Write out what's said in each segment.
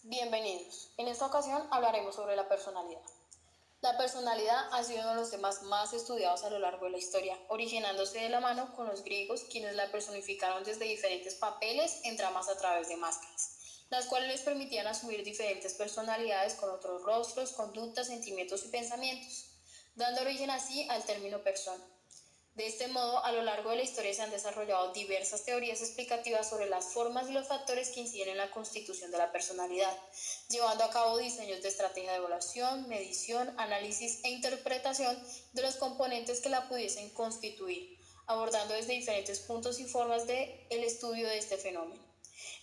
Bienvenidos. En esta ocasión hablaremos sobre la personalidad. La personalidad ha sido uno de los temas más estudiados a lo largo de la historia, originándose de la mano con los griegos, quienes la personificaron desde diferentes papeles en tramas a través de máscaras, las cuales les permitían asumir diferentes personalidades con otros rostros, conductas, sentimientos y pensamientos, dando origen así al término persona. De este modo, a lo largo de la historia se han desarrollado diversas teorías explicativas sobre las formas y los factores que inciden en la constitución de la personalidad, llevando a cabo diseños de estrategia de evaluación, medición, análisis e interpretación de los componentes que la pudiesen constituir, abordando desde diferentes puntos y formas el estudio de este fenómeno.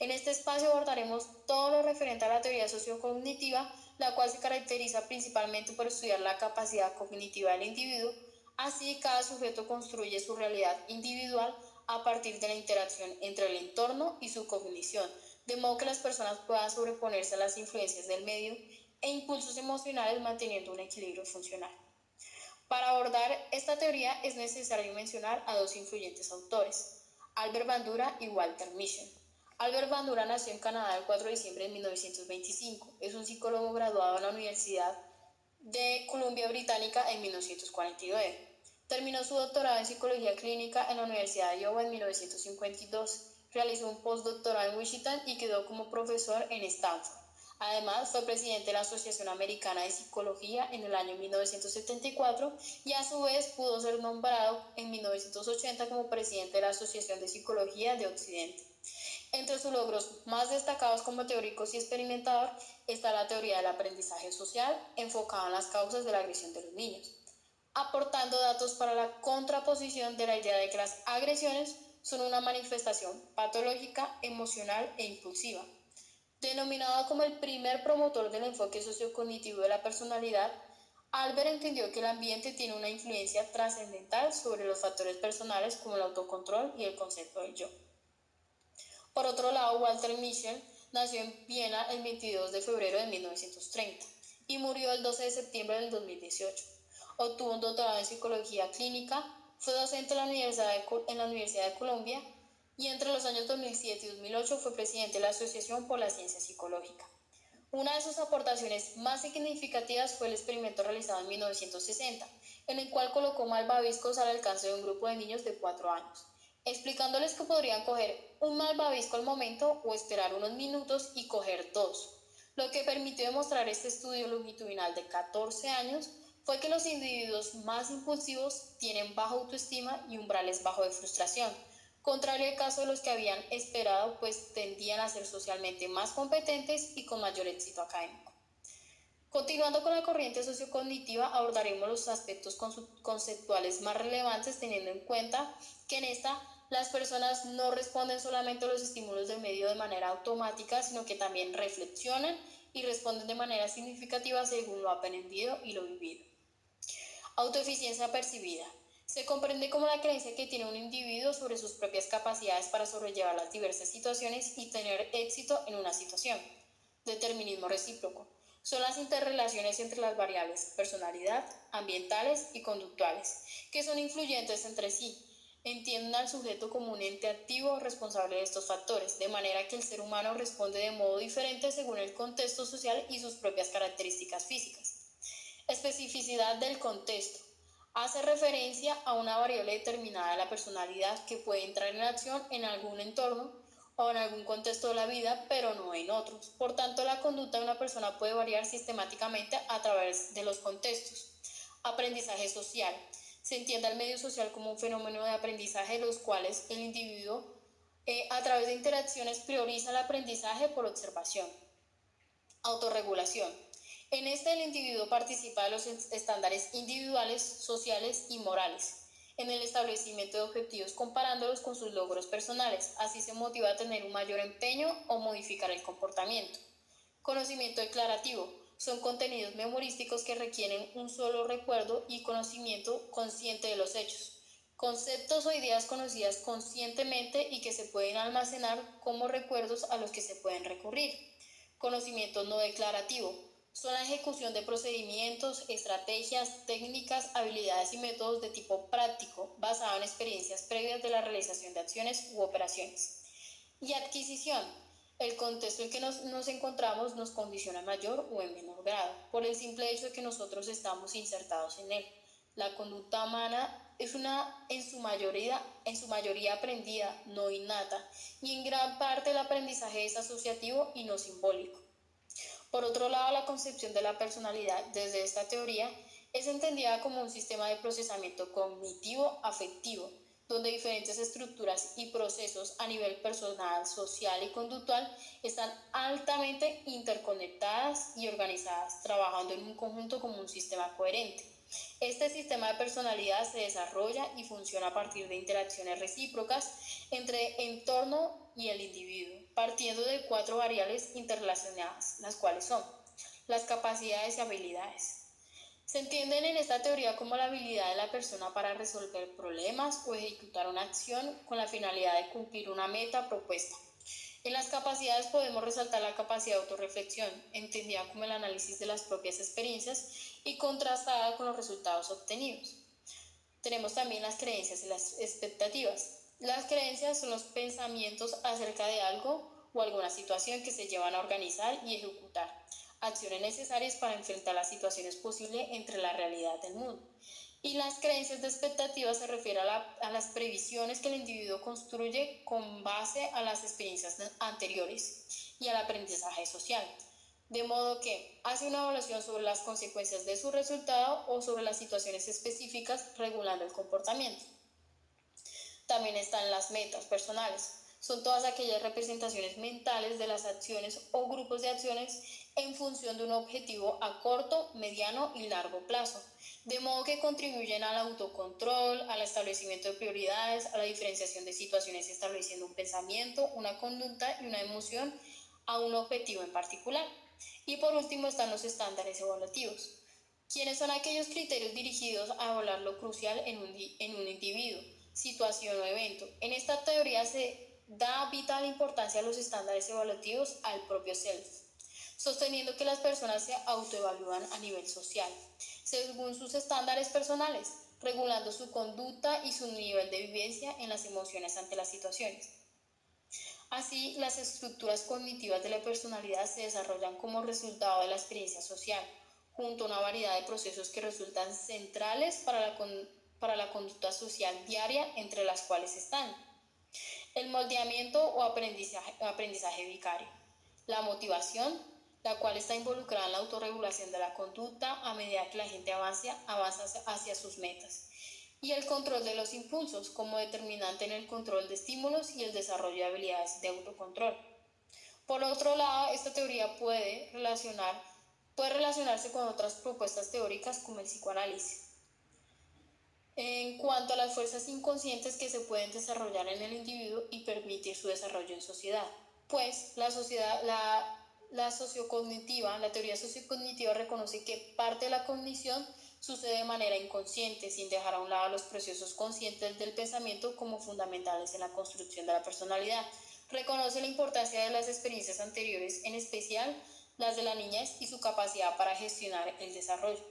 En este espacio abordaremos todo lo referente a la teoría sociocognitiva, la cual se caracteriza principalmente por estudiar la capacidad cognitiva del individuo. Así, cada sujeto construye su realidad individual a partir de la interacción entre el entorno y su cognición, de modo que las personas puedan sobreponerse a las influencias del medio e impulsos emocionales manteniendo un equilibrio funcional. Para abordar esta teoría es necesario mencionar a dos influyentes autores, Albert Bandura y Walter Mischel. Albert Bandura nació en Canadá el 4 de diciembre de 1925. Es un psicólogo graduado en la Universidad de Columbia Británica en 1949. Terminó su doctorado en psicología clínica en la Universidad de Iowa en 1952. Realizó un postdoctorado en Wichita y quedó como profesor en Stanford. Además, fue presidente de la Asociación Americana de Psicología en el año 1974 y a su vez pudo ser nombrado en 1980 como presidente de la Asociación de Psicología de Occidente. Entre sus logros más destacados como teórico y experimentador está la teoría del aprendizaje social, enfocada en las causas de la agresión de los niños, aportando datos para la contraposición de la idea de que las agresiones son una manifestación patológica, emocional e impulsiva. Denominado como el primer promotor del enfoque sociocognitivo de la personalidad, Albert entendió que el ambiente tiene una influencia trascendental sobre los factores personales como el autocontrol y el concepto del yo. Por otro lado, Walter Mischel nació en Viena el 22 de febrero de 1930 y murió el 12 de septiembre del 2018. Obtuvo un doctorado en psicología clínica, fue docente en la Universidad de Colombia y entre los años 2007 y 2008 fue presidente de la Asociación por la Ciencia Psicológica. Una de sus aportaciones más significativas fue el experimento realizado en 1960, en el cual colocó malvaviscos al alcance de un grupo de niños de 4 años, explicándoles que podrían coger un malvavisco al momento o esperar unos minutos y coger dos. Lo que permitió demostrar este estudio longitudinal de 14 años fue que los individuos más impulsivos tienen baja autoestima y umbrales bajos de frustración, contrario al caso de los que habían esperado, pues tendían a ser socialmente más competentes y con mayor éxito académico. Continuando con la corriente sociocognitiva, abordaremos los aspectos conceptuales más relevantes, teniendo en cuenta que en esta las personas no responden solamente a los estímulos del medio de manera automática, sino que también reflexionan y responden de manera significativa según lo aprendido y lo vivido. Autoeficiencia percibida. Se comprende como la creencia que tiene un individuo sobre sus propias capacidades para sobrellevar las diversas situaciones y tener éxito en una situación. Determinismo recíproco. Son las interrelaciones entre las variables personalidad, ambientales y conductuales, que son influyentes entre sí. Entienden al sujeto como un ente activo responsable de estos factores, de manera que el ser humano responde de modo diferente según el contexto social y sus propias características físicas. Especificidad del contexto. Hace referencia a una variable determinada de la personalidad que puede entrar en acción en algún entorno o en algún contexto de la vida, pero no en otros. Por tanto, la conducta de una persona puede variar sistemáticamente a través de los contextos. Aprendizaje social. Se entiende al medio social como un fenómeno de aprendizaje, los cuales el individuo, a través de interacciones, prioriza el aprendizaje por observación. Autorregulación. En este el individuo participa de los estándares individuales, sociales y morales, en el establecimiento de objetivos comparándolos con sus logros personales. Así se motiva a tener un mayor empeño o modificar el comportamiento. Conocimiento declarativo. Son contenidos memorísticos que requieren un solo recuerdo y conocimiento consciente de los hechos. Conceptos o ideas conocidas conscientemente y que se pueden almacenar como recuerdos a los que se pueden recurrir. Conocimiento no declarativo. Son la ejecución de procedimientos, estrategias, técnicas, habilidades y métodos de tipo práctico, basado en experiencias previas de la realización de acciones u operaciones. Y adquisición. El contexto en que nos encontramos nos condiciona en mayor o en menor grado, por el simple hecho de que nosotros estamos insertados en él. La conducta humana es en su mayoría aprendida, no innata, y en gran parte el aprendizaje es asociativo y no simbólico. Por otro lado, la concepción de la personalidad desde esta teoría es entendida como un sistema de procesamiento cognitivo-afectivo, donde diferentes estructuras y procesos a nivel personal, social y conductual están altamente interconectadas y organizadas, trabajando en un conjunto como un sistema coherente. Este sistema de personalidad se desarrolla y funciona a partir de interacciones recíprocas entre entorno y el individuo, partiendo de 4 variables interrelacionadas, las cuales son las capacidades y habilidades. Se entienden en esta teoría como la habilidad de la persona para resolver problemas o ejecutar una acción con la finalidad de cumplir una meta propuesta. En las capacidades podemos resaltar la capacidad de autorreflexión, entendida como el análisis de las propias experiencias y contrastada con los resultados obtenidos. Tenemos también las creencias y las expectativas. Las creencias son los pensamientos acerca de algo o alguna situación que se llevan a organizar y ejecutar acciones necesarias para enfrentar las situaciones posibles entre la realidad del mundo. Y las creencias de expectativas se refiere a las previsiones que el individuo construye con base a las experiencias anteriores y al aprendizaje social. De modo que hace una evaluación sobre las consecuencias de su resultado o sobre las situaciones específicas regulando el comportamiento. También están las metas personales. Son todas aquellas representaciones mentales de las acciones o grupos de acciones en función de un objetivo a corto, mediano y largo plazo, de modo que contribuyen al autocontrol, al establecimiento de prioridades, a la diferenciación de situaciones estableciendo un pensamiento, una conducta y una emoción a un objetivo en particular. Y por último están los estándares evaluativos, quienes son aquellos criterios dirigidos a evaluar lo crucial en un individuo, situación o evento. En esta teoría se da vital importancia a los estándares evaluativos al propio self, sosteniendo que las personas se autoevalúan a nivel social, según sus estándares personales, regulando su conducta y su nivel de vivencia en las emociones ante las situaciones. Así, las estructuras cognitivas de la personalidad se desarrollan como resultado de la experiencia social, junto a una variedad de procesos que resultan centrales para la conducta social diaria, entre las cuales están el moldeamiento o aprendizaje vicario, la motivación, la cual está involucrada en la autorregulación de la conducta a medida que la gente avanza hacia sus metas, y el control de los impulsos como determinante en el control de estímulos y el desarrollo de habilidades de autocontrol. Por otro lado, esta teoría puede relacionarse con otras propuestas teóricas como el psicoanálisis. En cuanto a las fuerzas inconscientes que se pueden desarrollar en el individuo y permitir su desarrollo en sociedad, pues la teoría sociocognitiva reconoce que parte de la cognición sucede de manera inconsciente, sin dejar a un lado los procesos conscientes del pensamiento como fundamentales en la construcción de la personalidad. Reconoce la importancia de las experiencias anteriores, en especial las de la niñez y su capacidad para gestionar el desarrollo.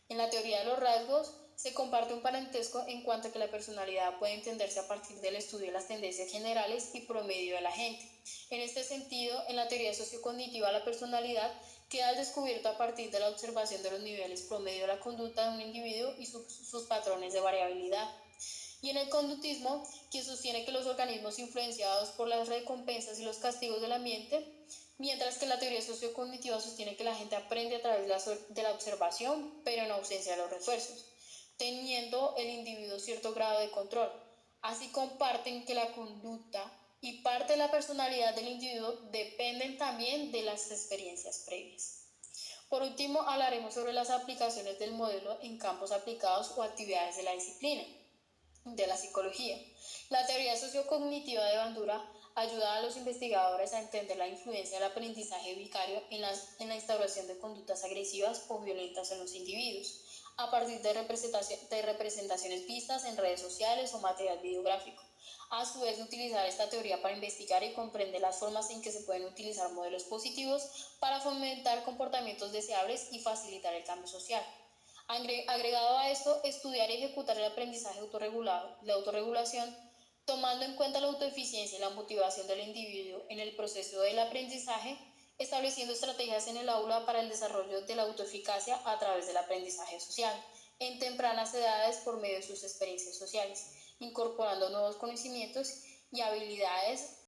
En la teoría de los rasgos se comparte un parentesco en cuanto a que la personalidad puede entenderse a partir del estudio de las tendencias generales y promedio de la gente. En este sentido, en la teoría sociocognitiva, la personalidad queda al descubierto a partir de la observación de los niveles promedio de la conducta de un individuo y sus patrones de variabilidad. Y en el conductismo, quien sostiene que los organismos influenciados por las recompensas y los castigos del ambiente, mientras que la teoría sociocognitiva sostiene que la gente aprende a través de la observación, pero en ausencia de los refuerzos, teniendo el individuo cierto grado de control. Así comparten que la conducta y parte de la personalidad del individuo dependen también de las experiencias previas. Por último, hablaremos sobre las aplicaciones del modelo en campos aplicados o actividades de la disciplina de la psicología. La teoría sociocognitiva de Bandura ayuda a los investigadores a entender la influencia del aprendizaje vicario en la instauración de conductas agresivas o violentas en los individuos, a partir de representaciones vistas en redes sociales o material videográfico. A su vez, utilizar esta teoría para investigar y comprender las formas en que se pueden utilizar modelos positivos para fomentar comportamientos deseables y facilitar el cambio social. Agregado a esto, estudiar y ejecutar el aprendizaje autorregulado, la autorregulación Tomando en cuenta la autoeficiencia y la motivación del individuo en el proceso del aprendizaje, estableciendo estrategias en el aula para el desarrollo de la autoeficacia a través del aprendizaje social, en tempranas edades por medio de sus experiencias sociales, incorporando nuevos conocimientos y habilidades